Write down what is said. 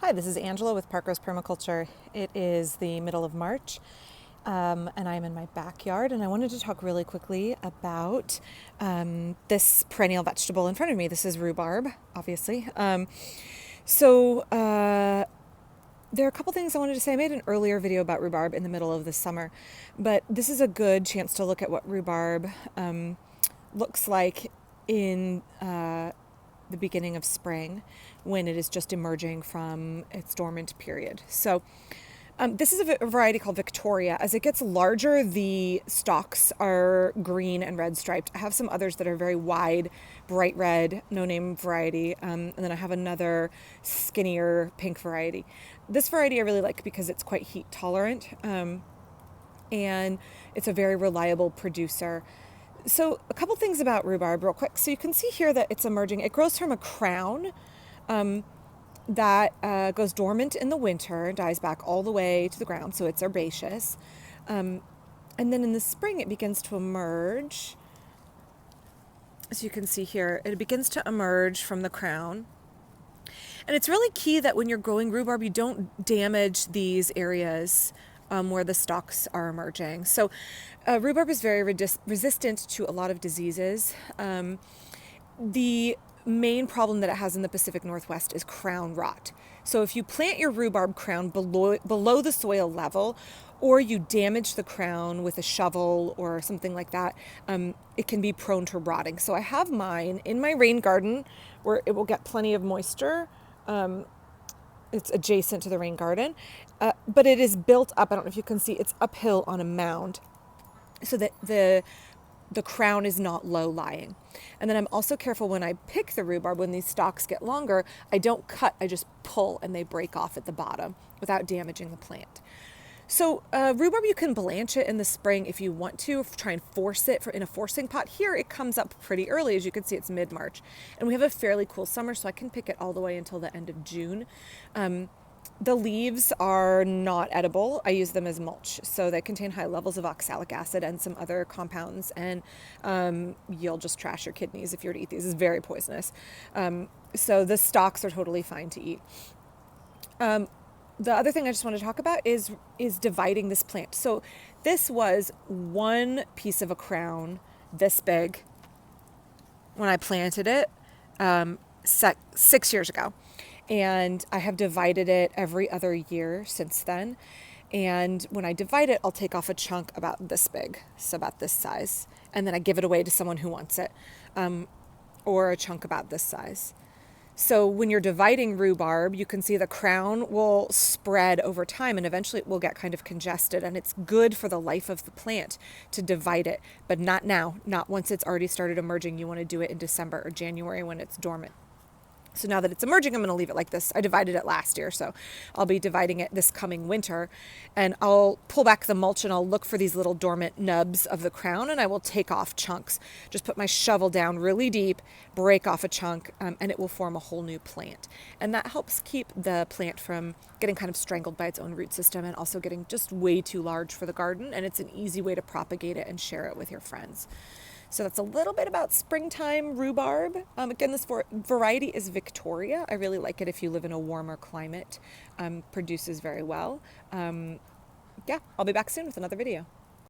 Hi, this is Angela with Parkrose Permaculture. It is the middle of March, and I'm in my backyard, and I wanted to talk really quickly about this perennial vegetable in front of me. This is rhubarb, obviously. There are a couple things I wanted to say. I made an earlier video about rhubarb in the middle of the summer, but this is a good chance to look at what rhubarb looks like in the beginning of spring when it is just emerging from its dormant period. So this is a variety called Victoria. As it gets larger, the stalks are green and red striped. I have some others that are very wide, bright red, no-name variety, and then I have another skinnier pink variety. This variety I really like because it's quite heat tolerant, and it's a very reliable producer. So a couple things about rhubarb real quick. So you can see here that it's emerging. It grows from a crown that goes dormant in the winter, dies back all the way to the ground, so it's herbaceous. And then in the spring it begins to emerge. As you can see here, it begins to emerge from the crown. And it's really key that when you're growing rhubarb, you don't damage these areas where the stalks are emerging. So rhubarb is very resistant to a lot of diseases. The main problem that it has in the Pacific Northwest is crown rot. So if you plant your rhubarb crown below the soil level, or you damage the crown with a shovel or something like that, it can be prone to rotting. So I have mine in my rain garden where it will get plenty of moisture. It's adjacent to the rain garden, but it is built up. I don't know if you can see, it's uphill on a mound so that the crown is not low lying. And then I'm also careful when I pick the rhubarb, when these stalks get longer, I don't cut, I just pull and they break off at the bottom without damaging the plant. So rhubarb, you can blanch it in the spring if you want to, try and force it in a forcing pot. Here it comes up pretty early. As you can see, it's mid-March. And we have a fairly cool summer, so I can pick it all the way until the end of June. The leaves are not edible. I use them as mulch. So they contain high levels of oxalic acid and some other compounds. And you'll just trash your kidneys if you were to eat these. It's very poisonous. So the stalks are totally fine to eat. The other thing I just want to talk about is dividing this plant. So this was one piece of a crown this big when I planted it 6 years ago. And I have divided it every other year since then. And when I divide it, I'll take off a chunk about this big, so about this size. And then I give it away to someone who wants it, or a chunk about this size. So when you're dividing rhubarb, you can see the crown will spread over time and eventually it will get kind of congested, and it's good for the life of the plant to divide it, but not now, not once it's already started emerging. You want to do it in December or January when it's dormant. So now that it's emerging, I'm going to leave it like this. I divided it last year, so I'll be dividing it this coming winter. And I'll pull back the mulch and I'll look for these little dormant nubs of the crown, and I will take off chunks. Just put my shovel down really deep, break off a chunk, and it will form a whole new plant. And that helps keep the plant from getting kind of strangled by its own root system and also getting just way too large for the garden. And it's an easy way to propagate it and share it with your friends. So that's a little bit about springtime rhubarb. Again, this variety is Victoria. I really like it if you live in a warmer climate. Produces very well. Yeah, I'll be back soon with another video.